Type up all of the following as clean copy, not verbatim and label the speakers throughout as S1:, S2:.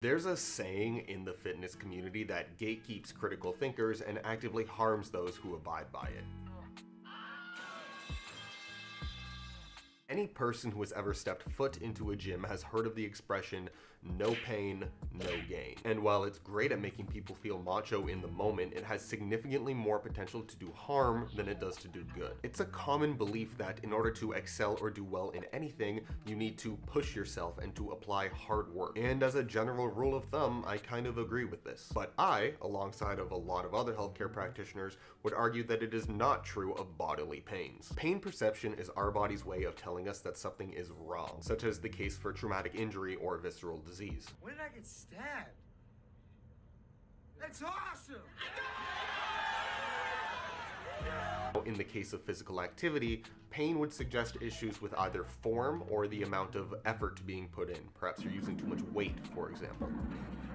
S1: There's a saying in the fitness community that gatekeeps critical thinkers and actively harms those who abide by it. Any person who has ever stepped foot into a gym has heard of the expression, no pain, no gain. And while it's great at making people feel macho in the moment, it has significantly more potential to do harm than it does to do good. It's a common belief that in order to excel or do well in anything, you need to push yourself and to apply hard work. And as a general rule of thumb, I kind of agree with this. But I, alongside of a lot of other healthcare practitioners, would argue that it is not true of bodily pains. Pain perception is our body's way of telling us that something is wrong, such as the case for traumatic injury or visceral disease.
S2: When did I get stabbed? That's awesome!
S1: In the case of physical activity, pain would suggest issues with either form or the amount of effort being put in. Perhaps you're using too much weight, for example.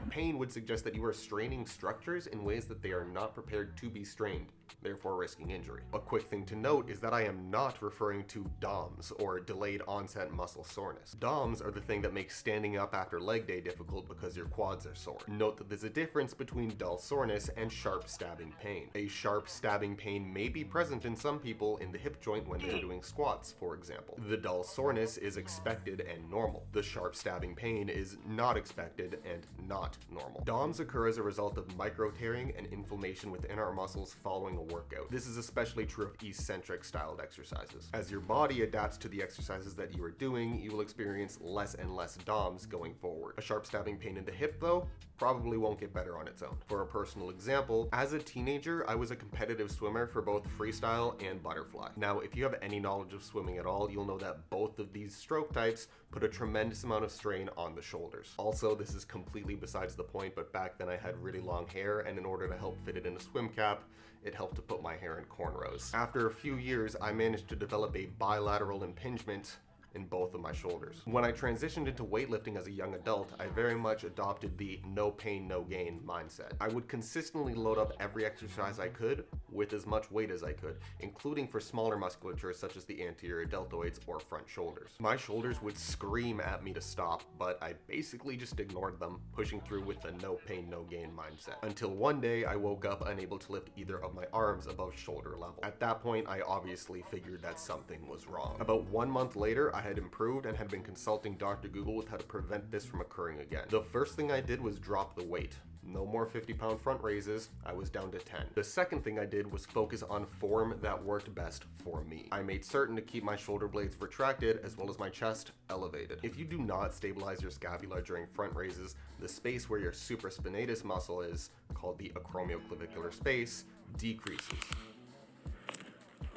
S1: Pain would suggest that you are straining structures in ways that they are not prepared to be strained, therefore risking injury. A quick thing to note is that I am not referring to DOMS, or delayed onset muscle soreness. DOMS are the thing that makes standing up after leg day difficult because your quads are sore. Note that there's a difference between dull soreness and sharp stabbing pain. A sharp stabbing pain may be present in some people in the hip joint when they're doing squats, for example. The dull soreness is expected and normal. The sharp stabbing pain is not expected and not normal. DOMS occur as a result of micro tearing and inflammation within our muscles following a workout. This is especially true of eccentric styled exercises. As your body adapts to the exercises that you are doing, you will experience less and less DOMS going forward. A sharp stabbing pain in the hip, though, probably won't get better on its own. For a personal example, as a teenager, I was a competitive swimmer for both freestyle and butterfly. Now, if you have any knowledge of swimming at all, you'll know that both of these stroke types put a tremendous amount of strain on the shoulders. Also, this is completely besides the point, but back then I had really long hair, and in order to help fit it in a swim cap, it helped to put my hair in cornrows. After a few years, I managed to develop a bilateral impingement in both of my shoulders. When I transitioned into weightlifting as a young adult, I very much adopted the no pain, no gain mindset. I would consistently load up every exercise I could with as much weight as I could, including for smaller musculature such as the anterior deltoids or front shoulders. My shoulders would scream at me to stop, but I basically just ignored them, pushing through with the no pain, no gain mindset. Until one day I woke up unable to lift either of my arms above shoulder level. At that point, I obviously figured that something was wrong. About 1 month later, I had improved and had been consulting Dr. Google with how to prevent this from occurring again. The first thing I did was drop the weight. No more 50-pound front raises, I was down to 10. The second thing I did was focus on form that worked best for me. I made certain to keep my shoulder blades retracted as well as my chest elevated. If you do not stabilize your scapula during front raises, the space where your supraspinatus muscle is, called the acromioclavicular space, decreases.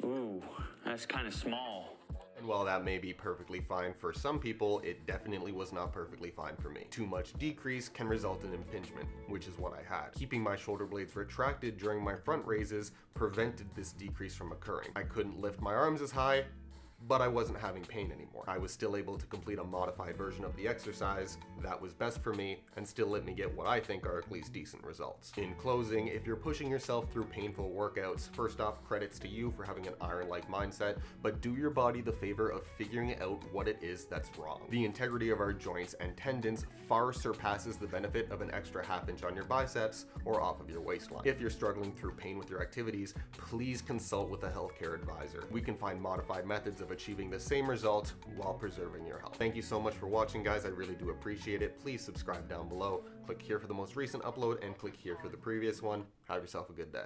S3: Ooh, that's kind of small.
S1: And while that may be perfectly fine for some people, it definitely was not perfectly fine for me. Too much decrease can result in impingement, which is what I had. Keeping my shoulder blades retracted during my front raises prevented this decrease from occurring. I couldn't lift my arms as high, but I wasn't having pain anymore. I was still able to complete a modified version of the exercise that was best for me and still let me get what I think are at least decent results. In closing, if you're pushing yourself through painful workouts, first off, credits to you for having an iron-like mindset, but do your body the favor of figuring out what it is that's wrong. The integrity of our joints and tendons far surpasses the benefit of an extra half inch on your biceps or off of your waistline. If you're struggling through pain with your activities, please consult with a healthcare advisor. We can find modified methods of achieving the same result while preserving your health. Thank you so much for watching, guys. I really do appreciate it. Please subscribe down below. Click here for the most recent upload and click here for the previous one. Have yourself a good day.